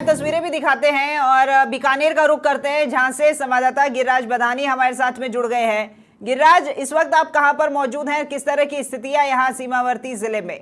तस्वीरें भी दिखाते हैं और बीकानेर का रुख करते हैं, जहां से संवाददाता गिरिराज बदानी हमारे साथ में जुड़ गए हैं। गिरिराज, इस वक्त आप कहां पर मौजूद हैं? किस तरह की स्थितियां यहाँ सीमावर्ती जिले में?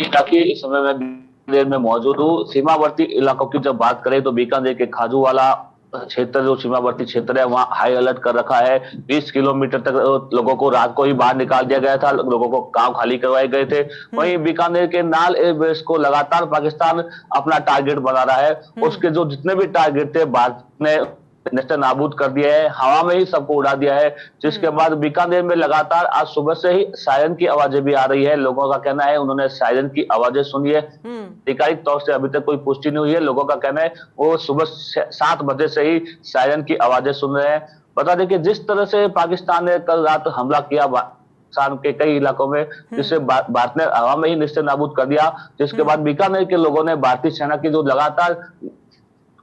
ताकि इस समय मैं बीकानेर में मौजूद हूँ। सीमावर्ती इलाकों की जब बात करें तो बीकानेर के खाजूवाला क्षेत्र, जो सीमावर्ती क्षेत्र है, वहाँ हाई अलर्ट कर रखा है। 20 किलोमीटर तक लोगों को रात को ही बाहर निकाल दिया गया था, लोगों को गांव खाली करवाए गए थे। वहीं बीकानेर के नाल एयरबेस को लगातार पाकिस्तान अपना टारगेट बना रहा है। उसके जो जितने भी टारगेट थे भारत ने नष्ट नाबूद कर दिया है, हवा में ही सबको उड़ा दिया है। जिसके बाद बीकानेर में लगातार आज सुबह से ही सायरन की आवाजें भी आ रही है। लोगों का कहना है उन्होंने सायरन की आवाजें सुनी है। आधिकारिक तौर से अभी तक कोई पुष्टि नहीं हुई है। लोगों का कहना है वो सुबह 7 बजे से ही सायरन की आवाजें सुन रहे हैं। बता दें कि जिस तरह से पाकिस्तान ने कल रात हमला किया पाकिस्तान के कई इलाकों में, जिससे भारत ने हवा में ही निश्चय नाबूद कर दिया। जिसके बाद बीकानेर के लोगों ने भारतीय सेना की जो लगातार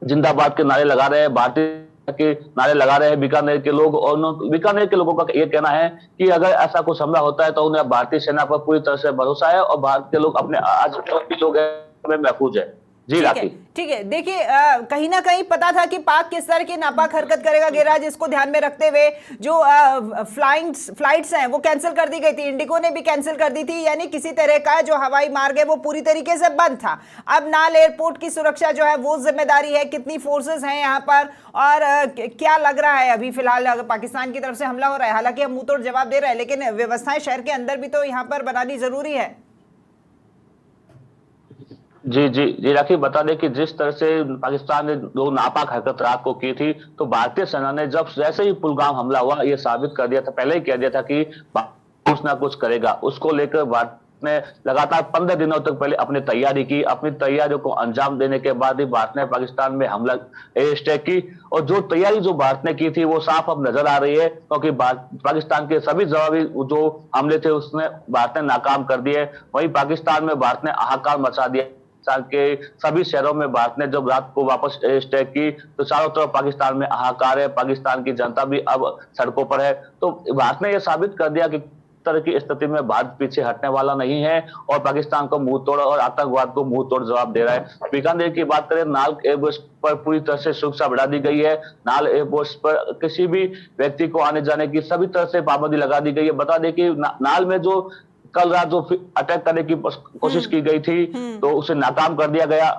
जिंदाबाद के नारे लगा रहे हैं, भारतीय के नारे लगा रहे हैं बीकानेर के लोग। और बीकानेर के लोगों का ये कहना है कि अगर ऐसा कुछ हमला होता है तो उन्हें भारतीय सेना पर पूरी तरह से भरोसा है और भारत के लोग अपने आज भी लोग में महफूज है। जी राखी। ठीक है। देखिए, कहीं ना कहीं पता था कि पाक किस तरह की नापाक हरकत करेगा गिरिराज, इसको ध्यान में रखते हुए जो फ्लाइट्स हैं वो कैंसिल कर दी गई थी। इंडिगो ने भी कैंसिल कर दी थी, यानी किसी तरह का जो हवाई मार्ग है वो पूरी तरीके से बंद था। अब नाल एयरपोर्ट की सुरक्षा जो है वो जिम्मेदारी है। कितनी फोर्सेस हैं यहाँ पर और क्या लग रहा है अभी फिलहाल अगर पाकिस्तान की तरफ से हमला हो रहा है? हालांकि हम मुंह तोड़ जवाब दे रहे हैं, लेकिन व्यवस्थाएं शहर के अंदर भी तो यहाँ पर बनानी जरूरी है। जी जी जी राखी, बता दें कि जिस तरह से पाकिस्तान ने जो नापाक हरकत रात को की थी, तो भारतीय सेना ने जब जैसे ही पुलगाम हमला हुआ ये साबित कर दिया था, पहले ही कह दिया था कि कुछ ना कुछ करेगा। उसको लेकर भारत ने लगातार 15 दिनों तक पहले अपनी तैयारी की। अपनी तैयारियों को अंजाम देने के बाद ही भारत ने पाकिस्तान में हमला एयर स्ट्राइक की। और जो तैयारी जो भारत ने की थी वो साफ अब नजर आ रही है, क्योंकि पाकिस्तान के सभी जवाबी जो हमले थे उसने भारत ने नाकाम कर दिए। वहीं पाकिस्तान में भारत ने हाहाकार मचा दिया। के सभी शहरों में भारत ने जब रात को वापस स्ट्राइक की तो चारों तरफ पाकिस्तान में हाहाकार है। पाकिस्तान की जनता भी अब सड़कों पर है। तो भारत ने यह साबित कर दिया कि तरह की स्थिति में भारत पीछे हटने वाला नहीं है और पाकिस्तान को मुंह तोड़ और आतंकवाद को मुंह तोड़ जवाब दे रहा है। बीकानेर की बात करें, नाल एयरबेस पर पूरी तरह से सुरक्षा बढ़ा दी गई है। नाल एयरबेस पर किसी भी व्यक्ति को आने जाने की सभी तरह से पाबंदी लगा दी गई है। बता दें कि नाल में जो कल रात जो अटैक करने की कोशिश की गई थी तो उसे नाकाम कर दिया गया।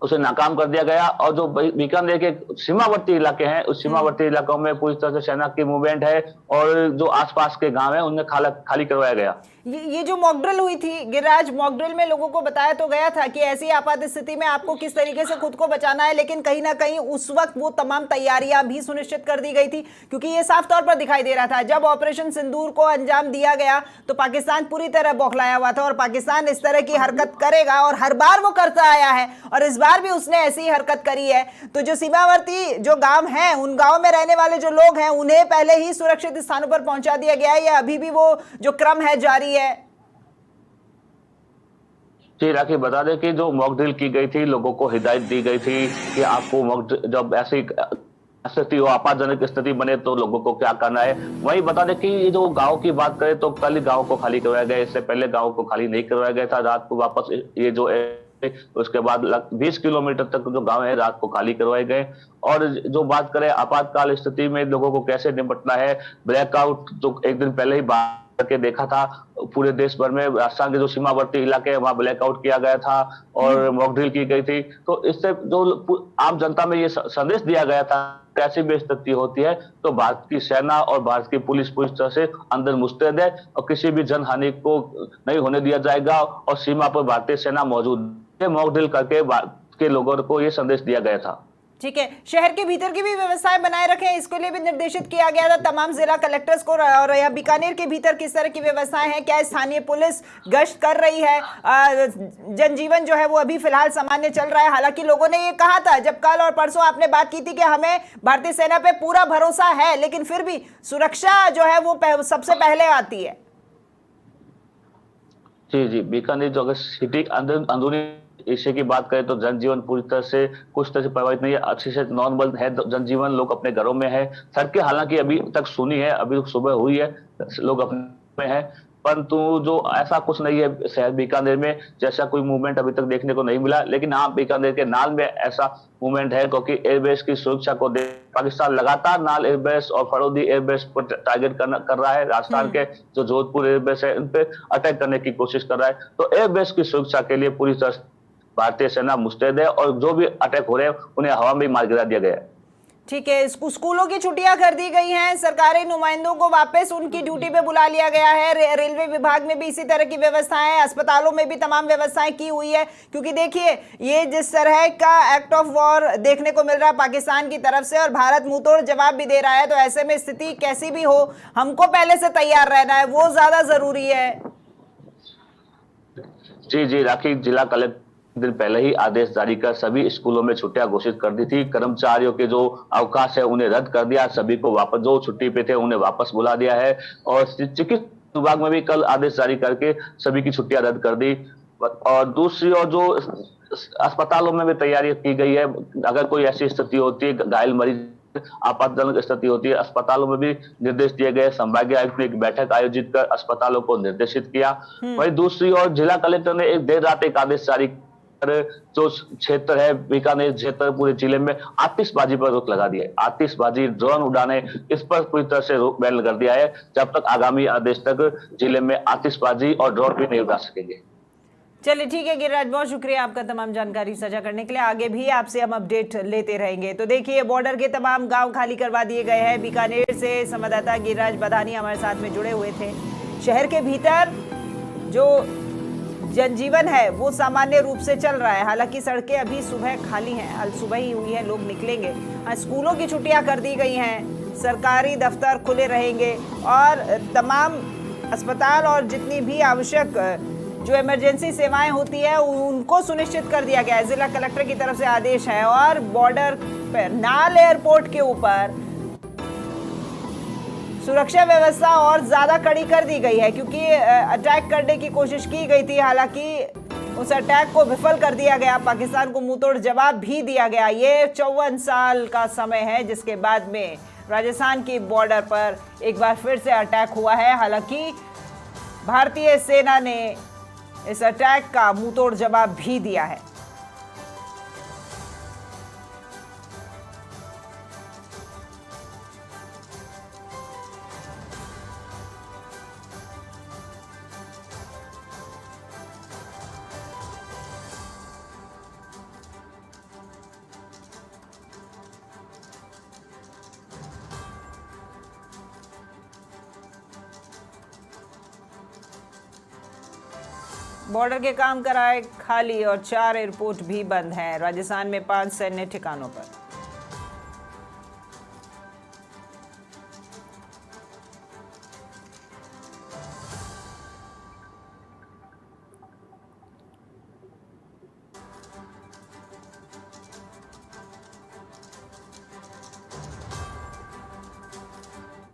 और जो बीकानेर के सीमावर्ती इलाके हैं उस सीमावर्ती इलाकों में पूरी तरह से सेना की मूवमेंट है और जो आसपास के गांव हैं उन्हें खाली करवाया गया। ये जो मॉकड्रिल हुई थी गिरिराज, मॉकड्रिल में लोगों को बताया तो गया था कि ऐसी आपात स्थिति में आपको किस तरीके से खुद को बचाना है, लेकिन कहीं ना कहीं उस वक्त वो तमाम तैयारियां भी सुनिश्चित कर दी गई थी, क्योंकि ये साफ तौर पर दिखाई दे रहा था जब ऑपरेशन सिंदूर को अंजाम दिया गया तो पाकिस्तान पूरी तरह बौखलाया हुआ था और पाकिस्तान इस तरह की हरकत करेगा और हर बार वो करता आया है और इस बार भी उसने ऐसी हरकत करी है। तो जो सीमावर्ती जो गांव हैं उन गांव में रहने वाले जो लोग हैं उन्हें पहले ही सुरक्षित स्थानों पर पहुंचा दिया गया है या अभी भी वो जो क्रम है जारी है? जी राखी, बता दें कि जो मॉक ड्रिल की गई थी, लोगों को हिदायत दी गई थी कि आपको जब ऐसी स्थिति हो, आपातजनक स्थिति बने तो लोगों को क्या करना है। वहीं बता दें कि ये जो गांव की बात करें तो कल ही गांव को खाली करवाया गया। इससे पहले गांव को खाली नहीं करवाया गया था। रात को वापस ये जो उसके बाद 20 किलोमीटर तक जो गांव है रात को खाली करवाए गए। और जो बात करें आपातकाल स्थिति में लोगों को कैसे निपटना है, ब्लैकआउट जो एक दिन पहले ही बात करके देखा था, पूरे देश भर में राजस्थान के जो सीमावर्ती इलाके हैं वहां ब्लैकआउट किया गया था और मॉक ड्रिल की गई थी। तो इससे जो आम जनता में ये संदेश दिया गया था कैसी भी स्थिति होती है तो भारत की सेना और भारत की पुलिस पूरी तरह से अंदर मुस्तैद है और किसी भी जनहानि को नहीं होने दिया जाएगा और सीमा पर भारतीय सेना मौजूद है। मॉक ड्रिल करके भारत के लोगों को यह संदेश दिया गया था। ठीक है, शहर के भीतर की भी व्यवस्थाएं बनाए रखें, इसके लिए भी निर्देशित किया गया था तमाम जिला कलेक्टर्स को। और यहाँ बीकानेर के भीतर किस तरह की व्यवस्थाएं हैं? क्या स्थानीय पुलिस गश्त कर रही है? जनजीवन जो है वो अभी फिलहाल सामान्य चल रहा है। हालांकि लोगों ने ये कहा था जब कल और परसों आपने बात की थी कि हमें भारतीय सेना पे पूरा भरोसा है, लेकिन फिर भी सुरक्षा जो है वो सबसे पहले आती है। जी जी, बीकानेर जो अगर सिटी अंदरूनी एशिया की बात करें तो जनजीवन पूरी तरह से कुछ तरह से प्रभावित नहीं है। अच्छे से नॉर्मल है जनजीवन, लोग अपने घरों में है। सड़कें हालांकि अभी तक सुनी है, अभी सुबह हुई है, लोग अपने में है। परंतु जो ऐसा कुछ नहीं है शहर बीकानेर में, जैसा कोई मूवमेंट अभी तक देखने को नहीं मिला। लेकिन हाँ, बीकानेर के नाल में ऐसा मूवमेंट है, क्योंकि एयरबेस की सुरक्षा को पाकिस्तान लगातार नाल एयरबेस और फरोदी एयरबेस पर टारगेट कर रहा है। राजस्थान के जो जोधपुर एयरबेस है, उन पे अटैक करने की कोशिश कर रहा है। तो एयरबेस की सुरक्षा के लिए पूरी तरह भारतीय सेना मुस्तैद है, और जो भी अटैक हो रहे हैं उन्हें हवा में मार गिरा दिया गया है। ठीक है, स्कूलों की छुट्टियां कर दी गई हैं, सरकारी नुमाइंदों को वापस उनकी ड्यूटी पे बुला लिया गया है। रेलवे विभाग में भी इसी तरह की व्यवस्थाएं, अस्पतालों में भी तमाम व्यवस्थाएं की हुई है। क्योंकि देखिए, ये जिस तरह का एक्ट ऑफ वॉर देखने को मिल रहा है पाकिस्तान की तरफ से, और भारत मुंहतोड़ जवाब भी दे रहा है, तो ऐसे में स्थिति कैसी भी हो, हमको पहले से तैयार रहना है, वो ज्यादा जरूरी है। जी जी, राखी, जिला कलेक्टर दिन पहले ही आदेश जारी कर सभी स्कूलों में छुट्टियां घोषित कर दी थी। कर्मचारियों के जो अवकाश है उन्हें रद्द कर दिया, सभी को वापस, जो छुट्टी पे थे उन्हें वापस बुला दिया है। और चिकित्सा विभाग में भी कल आदेश जारी करके सभी की छुट्टियां रद्द कर दी। और दूसरी ओर जो अस्पतालों में भी तैयारी की गई है, अगर कोई ऐसी स्थिति होती है, घायल मरीज, आपातजनक स्थिति होती है, अस्पतालों में भी निर्देश दिए गए। संभागीय आयुक्त ने एक बैठक आयोजित कर अस्पतालों को निर्देशित किया। वहीं दूसरी ओर जिला कलेक्टर ने एक देर रात एक आदेश जारी कर जो क्षेत्र है बीकानेर क्षेत्र, पूरे जिले में आतिशबाजी पर रोक लगा दिया है। आतिशबाजी, ड्रोन उड़ाने, इस पर पूरी तरह से रोक बैन कर दिया है। जब तक आगामी आदेश तक जिले में आतिशबाजी और ड्रोन भी नहीं उड़ा सकेंगे। चलिए ठीक है गिरिराज, बहुत शुक्रिया आपका तमाम जानकारी साझा करने के लिए। आगे भी आपसे हम अपडेट लेते रहेंगे। तो देखिए, बॉर्डर के तमाम गांव खाली करवा दिए गए हैं। बीकानेर से संवाददाता गिरिराज बधानी हमारे साथ में जुड़े हुए थे। शहर के भीतर जो जनजीवन है वो सामान्य रूप से चल रहा है, हालांकि सड़कें अभी सुबह खाली हैं, अल सुबह ही हुई है, लोग निकलेंगे। स्कूलों की छुट्टियां कर दी गई हैं, सरकारी दफ्तर खुले रहेंगे, और तमाम अस्पताल और जितनी भी आवश्यक जो इमरजेंसी सेवाएं होती है उनको सुनिश्चित कर दिया गया है। जिला कलेक्टर की तरफ से आदेश है, और बॉर्डर पर नाल एयरपोर्ट के ऊपर सुरक्षा व्यवस्था और ज्यादा कड़ी कर दी गई है, क्योंकि अटैक करने की कोशिश की गई थी। हालांकि उस अटैक को विफल कर दिया गया, पाकिस्तान को मुंहतोड़ जवाब भी दिया गया। ये 54 साल का समय है जिसके बाद में राजस्थान की बॉर्डर पर एक बार फिर से अटैक हुआ है। हालांकि भारतीय सेना ने इस अटैक का मुंहतोड़ जवाब भी दिया है। बॉर्डर के काम कराए खाली और 4 एयरपोर्ट भी बंद हैं। राजस्थान में 5 सैन्य ठिकानों पर